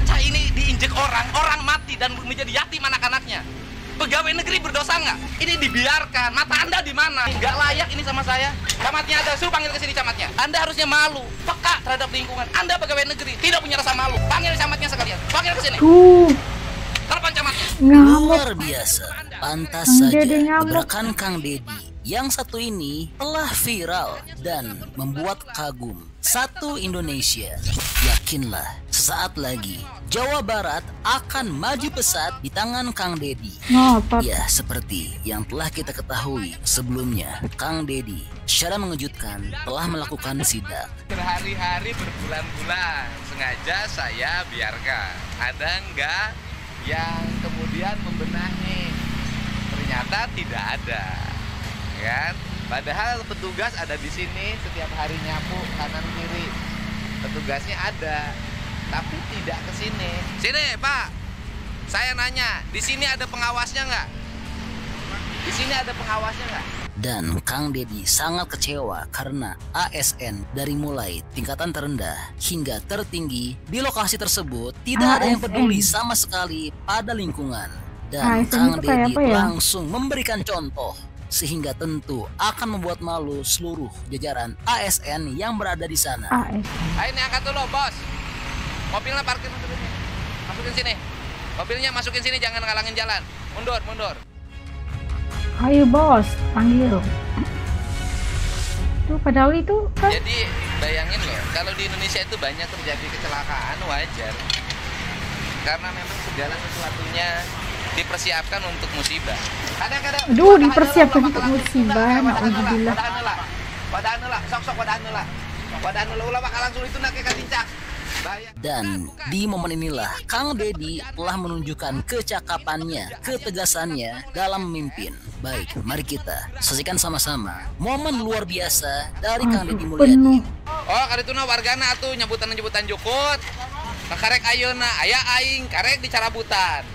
kaca ini diinjek orang, orang mati dan menjadi yatim anak-anaknya. Pegawai negeri berdosa nggak? Ini dibiarkan. Mata Anda di mana? Nggak layak ini sama saya. Camatnya ada, suruh panggil ke sini camatnya. Anda harusnya malu, peka terhadap lingkungan. Anda pegawai negeri, tidak punya rasa malu. Panggil camatnya sekalian. Panggil ke sini. Telepon camatnya. Luar biasa. Pantas saja gebrakan Kang Deddy yang satu ini telah viral dan membuat kagum satu Indonesia. Yakinlah, sesaat lagi Jawa Barat akan maju pesat di tangan Kang Deddy. Ya, seperti yang telah kita ketahui sebelumnya, Kang Deddy secara mengejutkan telah melakukan sidak. Berhari-hari, berbulan-bulan sengaja saya biarkan. Ada enggak yang kemudian membenahi? Ternyata tidak ada, kan? Padahal petugas ada di sini setiap hari nyapu kanan kiri. Petugasnya ada, tapi tidak ke sini. Sini, Pak. Saya nanya, di sini ada pengawasnya nggak? Di sini ada pengawasnya nggak? Dan Kang Deddy sangat kecewa karena ASN dari mulai tingkatan terendah hingga tertinggi di lokasi tersebut tidak ada yang peduli sama sekali pada lingkungan. Dan Kang Deddy langsung memberikan contoh sehingga tentu akan membuat malu seluruh jajaran ASN yang berada di sana. Ayo ini angkat dulu, bos. Mobilnya parkir dulu sini. Masukin sini. Mobilnya masukin sini, jangan ngalangin jalan. Mundur, mundur. Ayo bos, panggil. Tuh padahal itu kan. Jadi bayangin loh, kalau di Indonesia itu banyak terjadi kecelakaan, wajar. Karena memang segala sesuatunya dipersiapkan untuk musibah. Aduh, dipersiapkan untuk musibah. Alhamdulillah. Wadah sok wadah ulah bakal langsung itu nak ke kadincak. Dan di momen inilah Kang Deddy telah menunjukkan kecakapannya, ketegasannya dalam memimpin. Baik, mari kita saksikan sama-sama momen luar biasa dari Kang Deddy Mulyadi. Oh, karituna wargana atuh nyebutan jukut. Karek ayeuna aya aing karek dicarabutan.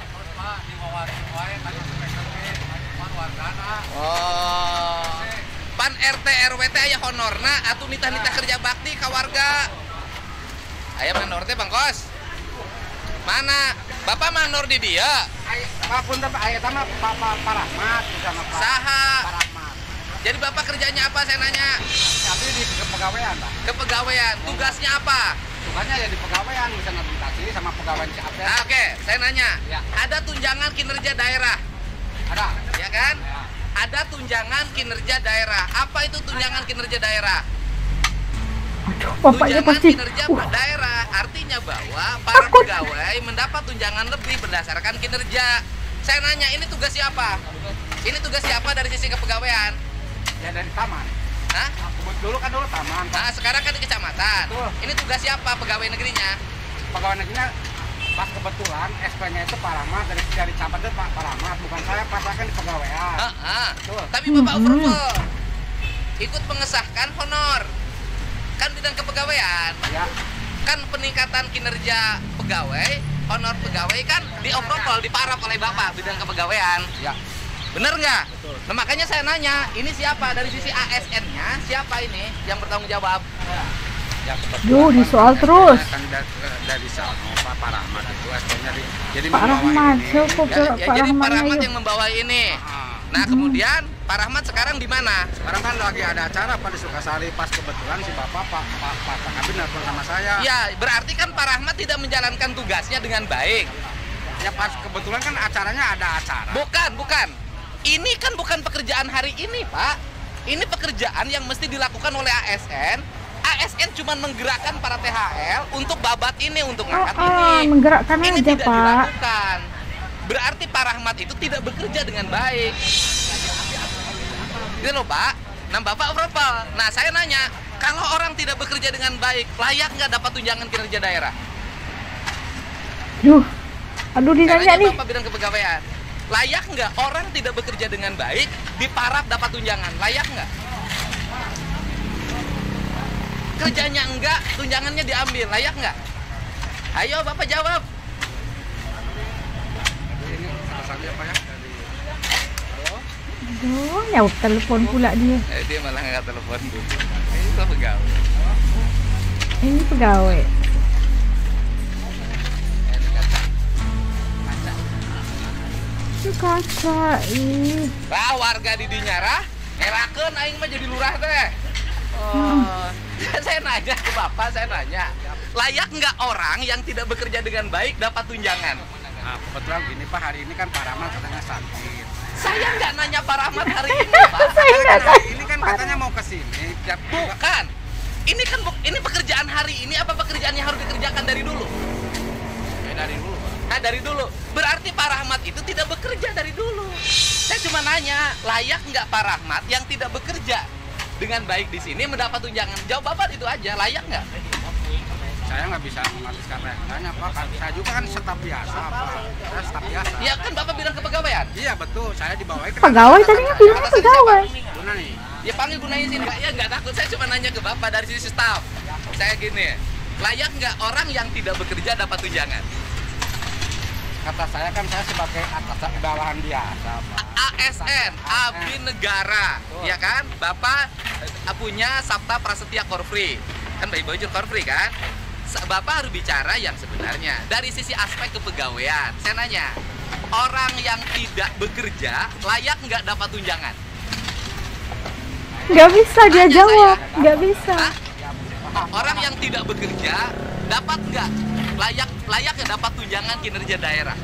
Oh, pan RT RW teh aya honorna atuh nitah-nitah kerja bakti ka warga. Aya manor teh Bang Kos. Mana? Bapak manor di dia? Apapun tapi aya teh mah Pak Rahmat sama Pak. Saha? Pak Rahmat. Jadi Bapak kerjanya apa saya nanya? Tapi di kepegawaian, Pak. Kepegawaian. Tugasnya apa? Tugasnya ya di pegawaian, misalnya administrasi sama pegawai CAP. Nah, oke, saya nanya. Ya. Ada tunjangan kinerja daerah? Ada. Ya kan? Ya. Ada tunjangan kinerja daerah. Apa itu tunjangan kinerja daerah? Aduh, bapaknya tunjangan pasti. Kinerja daerah artinya bahwa para pegawai mendapat tunjangan lebih berdasarkan kinerja. Saya nanya, ini tugas siapa? Ini tugas siapa dari sisi kepegawaian? Ya dari taman. Hah? Dulu kan taman. Nah, sekarang kan di kecamatan. Betul. Ini tugas siapa pegawai negerinya? Pegawai negerinya pas kebetulan SP-nya itu Pak Rahmat dari camat itu Pak Rahmat, bukan saya pasahkan di pegawaian. Betul. Tapi Bapak overall ikut mengesahkan honor. Kan bidang kepegawaian. Ya. Kan peningkatan kinerja pegawai, honor pegawai kan dioprol, diparap oleh Bapak bidang kepegawaian. Ya. Bener nggak? Betul. Nah, makanya saya nanya, ini siapa dari sisi ASN-nya? Siapa ini yang bertanggung jawab? Ya, Duh, di soal terus. Kan dari Pak Rahmat itu SP-nya jadi Pak Rahmat, siapa Jadi Pak Rahmat Rahmat yang membawa ini. Nah, kemudian Pak Rahmat sekarang di mana? Sekarang kan lagi ada acara Pak di Sukasari, pas kebetulan si Bapak Pak Kabin nelfon sama saya. Ya, berarti kan Pak Rahmat tidak menjalankan tugasnya dengan baik. Ya pas kebetulan kan acaranya ada acara. Bukan. Ini kan bukan pekerjaan hari ini, Pak. Ini pekerjaan yang mesti dilakukan oleh ASN. ASN cuma menggerakkan para THL untuk babat ini, untuk ngangkat ini. Menggerakkan Ini aja, tidak Pak. dilakukan. Berarti Pak Rahmat itu tidak bekerja dengan baik. Gitu loh, Pak. Nah, Bapak berapa? Nah, saya nanya, kalau orang tidak bekerja dengan baik, layak nggak dapat tunjangan kinerja daerah? Aduh ditanya nih. Bapak bidang kepegawaian, layak nggak orang tidak bekerja dengan baik diparap dapat tunjangan? Layak nggak? Kerjanya enggak, tunjangannya diambil, layak nggak? Ayo Bapak jawab. Ini atasannya Pak ya dari. Halo. Aduh, nyaut telepon pula dia. Dia malah nggak telepon dulu. Ini pegawai. Ini pegawai. kakak. Ih. Lah warga di dinyarah ngerakeun aing mah jadi lurah teh. Oh, saya nanya ke Bapak, saya nanya, layak nggak orang yang tidak bekerja dengan baik dapat tunjangan? Nah, kebetulan gini Pak, hari ini kan Pak Rahmat katanya sakit. Saya nggak nanya Pak Rahmat hari ini, Pak. Hari ini kan katanya mau ke sini. Bukan. Ini kan ini pekerjaan hari ini apa pekerjaan yang harus dikerjakan dari dulu? Ya, dari dulu Pak. Nah, dari dulu. Berarti Pak Rahmat itu tidak bekerja dari dulu. Saya cuma nanya, layak nggak Pak Rahmat yang tidak bekerja dengan baik di sini mendapat tunjangan? Jawab Bapak itu aja, layak nggak? Saya nggak bisa memastikan tanya Pak, saya juga kan staf biasa Pak. Saya staf biasa. Ya kan Bapak bilang kepegawaian. Iya betul, saya dibawain ke Pegawai tadinya bilangnya pegawai. Guna nih. Ya panggil gunain sini. Ya nggak takut, saya cuma nanya ke Bapak dari sisi staf. Saya gini, layak nggak orang yang tidak bekerja dapat tunjangan? Kata saya kan saya sebagai atas bawahan biasa Pak. ASN, Abdi Negara, ya kan? Bapak punya Sabta Prasetya Korfri, kan Bayi Bojur Korfri kan? Bapak harus bicara yang sebenarnya dari sisi aspek kepegawaian. Saya nanya, orang yang tidak bekerja layak nggak dapat tunjangan? Nggak bisa dia Tanya jawab, saya. nggak bisa. Hah? Orang yang tidak bekerja dapat nggak layak ya dapat tunjangan kinerja daerah?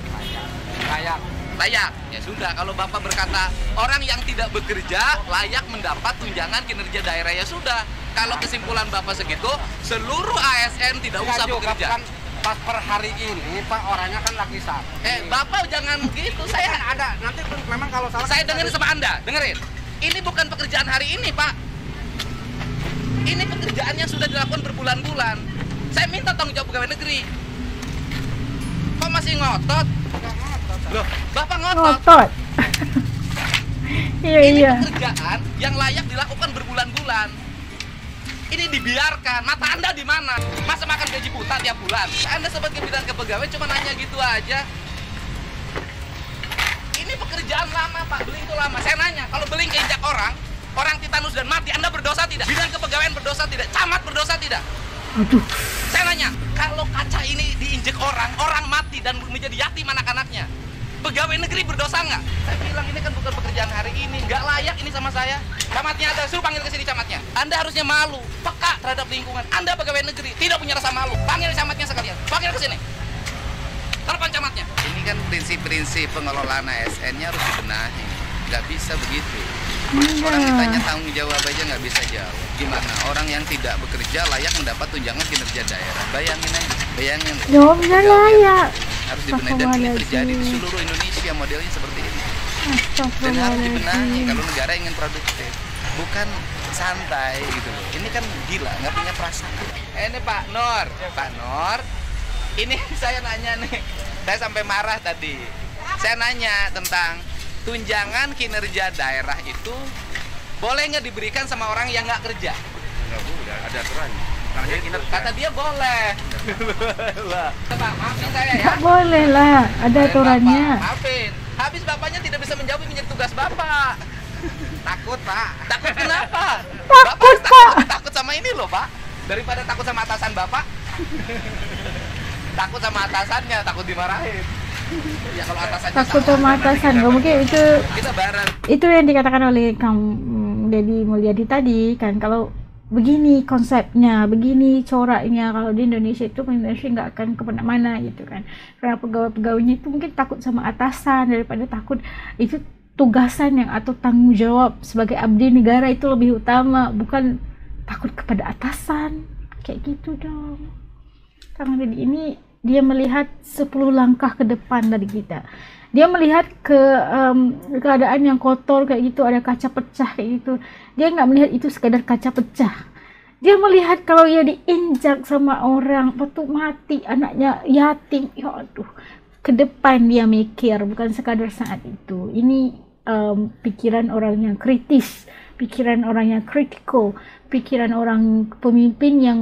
Layak. Ya sudah, kalau Bapak berkata orang yang tidak bekerja layak mendapat tunjangan kinerja daerah, ya sudah. Kalau kesimpulan Bapak segitu, seluruh ASN tidak usah bekerja. Kan pas per hari ini Pak orangnya kan lagi sakit. Bapak jangan gitu. Kan Saya ada nanti memang kalau salah. saya dengerin sama Anda, dengerin. Ini bukan pekerjaan hari ini, Pak. Ini pekerjaan yang sudah dilakukan berbulan-bulan. Saya minta tanggung jawab pegawai negeri. Kok masih ngotot? Loh, Bapak ngotot. Ngotot. Iya, Ini iya. pekerjaan yang layak dilakukan berbulan-bulan. Ini dibiarkan. Mata Anda di mana? Masa makan gaji buta tiap bulan? Anda sebagai bidang kepegawaian cuma nanya gitu aja. Ini pekerjaan lama, Pak. Beling itu lama. Saya nanya, kalau beling keinjak orang titanus dan mati, Anda berdosa tidak? Bidang kepegawaian berdosa tidak? Camat berdosa tidak? Aduh. Saya nanya, kalau kaca ini diinjek orang mati dan menjadi yatim anak-anaknya, pegawai negeri berdosa nggak? Saya bilang ini kan bukan pekerjaan hari ini, nggak layak ini sama saya. Camatnya ada, suruh panggil ke sini camatnya. Anda harusnya malu, peka terhadap lingkungan. Anda pegawai negeri, tidak punya rasa malu. Panggil camatnya sekalian, panggil ke sini. Telepon camatnya. Ini kan prinsip-prinsip pengelolaan ASN-nya harus dibenahi. Nggak bisa begitu. Orang ditanya tanggung jawab aja nggak bisa jawab. Gimana? Orang yang tidak bekerja layak mendapat tunjangan kinerja daerah. Bayangin aja, bayangin. Jawabnya layak. Harus dibenahi dan ini terjadi di seluruh Indonesia modelnya seperti ini. Dan harus dibenahi kalau negara ingin produktif, bukan santai gitu loh. Ini kan gila, nggak punya perasaan. Ini Pak Nur, ini saya nanya nih, saya sampai marah tadi. Saya nanya tentang tunjangan kinerja daerah itu boleh nggak diberikan sama orang yang nggak kerja? Enggak Bu, ada aturannya. Kata dia boleh. Pak, maafin saya ya. Nggak boleh lah, ada aturannya. Bapak, maafin. Habis bapaknya tidak bisa menjawab menjadi tugas bapak. Takut Pak. Takut kenapa? Takut, Bapak Pak. takut sama ini loh, Pak. Daripada takut sama atasan Bapak. Takut sama atasannya, takut dimarahin. Ya kalau atasannya Takut sama atasan, nggak mungkin itu. kita bareng. Itu yang dikatakan oleh Kang Deddy Mulyadi tadi kan, kalau begini konsepnya, begini coraknya, kalau di Indonesia itu nggak akan kemana-mana gitu kan. Karena pegawai-pegawainya itu mungkin takut sama atasan daripada takut itu tugasan yang atau tanggung jawab sebagai abdi negara itu lebih utama, bukan takut kepada atasan. Kayak gitu dong. Kang Deddy ini dia melihat 10 langkah ke depan dari kita. Dia melihat ke keadaan yang kotor kayak gitu, ada kaca pecah kayak gitu. Dia nggak melihat itu sekadar kaca pecah. Dia melihat kalau ia diinjak sama orang, petuk mati, anaknya yatim. Ya aduh, ke depan dia mikir, bukan sekadar saat itu. Ini pikiran orang yang kritis, pikiran orang yang kritikal, pikiran orang pemimpin yang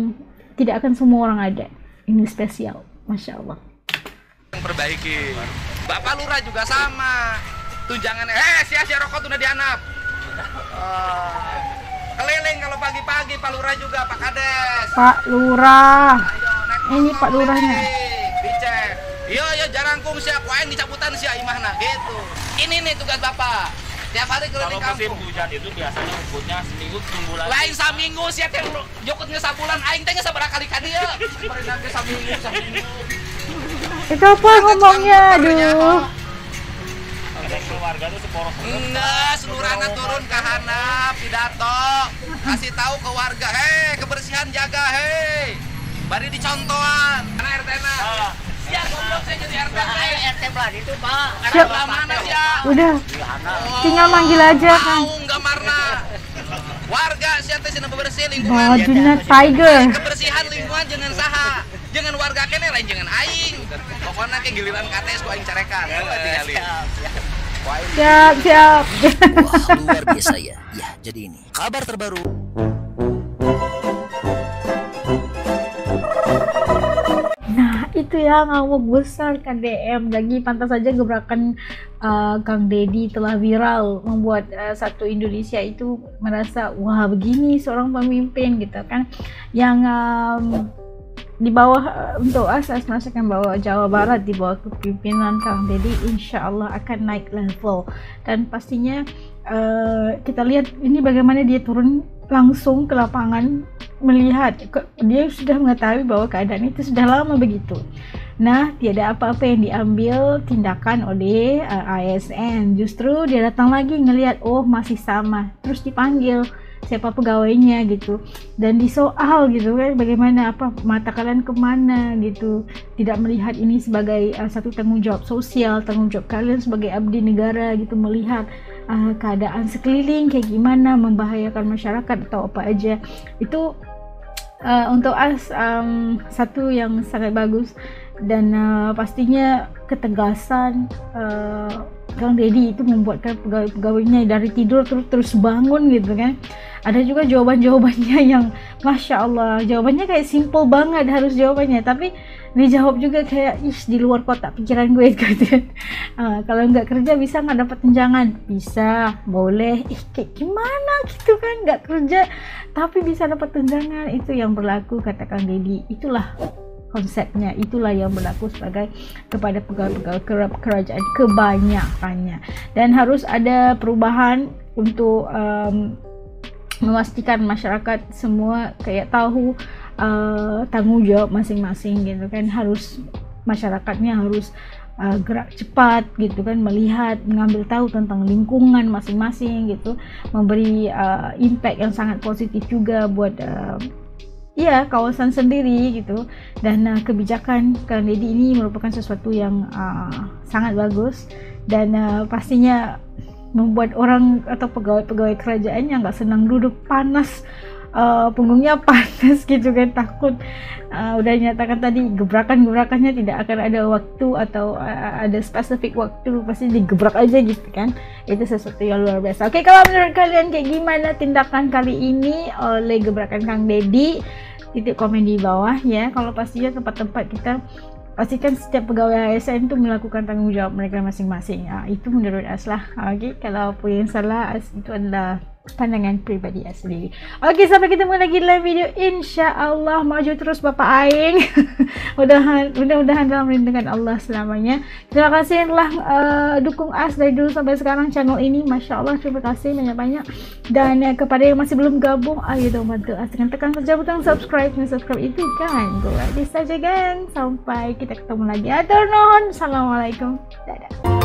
tidak akan semua orang ada. Ini spesial, Masya Allah. Perbaiki. Bapak Lurah juga sama. Tunjangan, sia-sia rokok udah dianap. Keliling kalau pagi-pagi Pak Lurah juga, Pak Kades. Pak Lurah. Ayo, naik Ini motor Pak Lurahnya. keliling. Dicek. Yo ya jarangkung sia kuaing dicabutan sia imahna gitu. Ini nih tugas Bapak. Tiap hari keliling kampung. Kalau musim hujan itu biasanya rumputnya seminggu tumbuh lagi. Lain saminggu sia teh jokutnya sabulan aing teh sabaraha kali ka dieu. Berenang ge saminggu. Itu apa ngomongnya? Aduh. Keluarga tuh seporos. Enggak, seluruhnya turun ke handap pidato. Kasih tahu ke warga, hei kebersihan jaga, hei. Bari dicontohan. Mana RT-na? Siap goblok saya jadi RT. RT belah itu, Pak. Siap. Mana ya? Udah. Tinggal manggil aja kan. Mau enggak marna. Warga siapa sih bebersih lingkungan. Bajunya tiger. Kebersihan lingkungan jangan saha. Jangan warga kene lain jangan aing. Pokoknya ke giliran KTS ku aing carekan. Tinggalin. Siap. Wah, luar biasa ya. Ya, jadi ini kabar terbaru. Nah, itu ya ngamuk besar KDM. Lagi pantas saja gebrakan Kang Deddy telah viral, membuat satu Indonesia itu merasa wah begini seorang pemimpin gitu kan, yang di bawah untuk asas merasakan bahwa Jawa Barat di bawah kepemimpinan Kang Deddy insya Allah akan naik level. Dan pastinya kita lihat ini bagaimana dia turun langsung ke lapangan, melihat dia sudah mengetahui bahwa keadaan itu sudah lama begitu. Nah, tiada apa-apa yang diambil tindakan oleh ASN. Justru dia datang lagi ngelihat, oh masih sama, terus dipanggil siapa pegawainya gitu, dan disoal gitu kan, bagaimana apa mata kalian kemana gitu, tidak melihat ini sebagai satu tanggung jawab sosial, tanggung jawab kalian sebagai abdi negara gitu, melihat keadaan sekeliling kayak gimana, membahayakan masyarakat atau apa aja. Itu untuk satu yang sangat bagus. Dan pastinya ketegasan Kang Deddy itu membuatkan pegawai-pegawainya dari tidur terus bangun gitu kan. Ada juga jawaban-jawabannya yang Masya Allah, jawabannya kayak simple banget harus jawabannya, tapi dijawab juga kayak di luar kotak pikiran gue gitu. Kalau nggak kerja bisa nggak dapat tunjangan? Bisa, boleh. Kayak gimana gitu kan, nggak kerja tapi bisa dapat tunjangan. Itu yang berlaku kata Kang Deddy. Itulah konsepnya, itulah yang berlaku sebagai kepada pegawai-pegawai kerajaan kebanyakannya. Dan harus ada perubahan untuk memastikan masyarakat semua kayak tahu tanggung jawab masing-masing gitu kan. Harus masyarakatnya harus gerak cepat gitu kan, melihat, mengambil tahu tentang lingkungan masing-masing gitu, memberi impact yang sangat positif juga buat kawasan sendiri gitu. Dan kebijakan Kang Deddy ini merupakan sesuatu yang sangat bagus, dan pastinya membuat orang atau pegawai-pegawai kerajaan yang nggak senang duduk panas, punggungnya panas gitu kan, takut. Udah nyatakan tadi gebrakan-gebrakannya tidak akan ada waktu atau ada spesifik waktu, pasti digebrak aja gitu kan. Itu sesuatu yang luar biasa. Oke, kalau menurut kalian kayak gimana tindakan kali ini oleh gebrakan Kang Deddy? Titik komen di bawah ya. Kalau pastinya tempat-tempat kita pastikan setiap pegawai ASN itu melakukan tanggung jawab mereka masing-masing. Itu menurut Aslah. Oke, kalau apa yang salah itu adalah pandangan pribadi sendiri. Oke, sampai ketemu lagi dalam video. Insya Allah maju terus Bapak Aing. Mudah-mudahan dalam lindungan Allah selamanya. Terima kasih yang telah dukung As dari dulu sampai sekarang channel ini. Masya Allah, terima kasih banyak-banyak. Dan kepada yang masih belum gabung, ayo dong bantu As dengan tekan saja butang subscribe. Dan subscribe itu kan like saja, gang. Sampai kita ketemu lagi. Atur nuhun. Assalamualaikum. Dadah.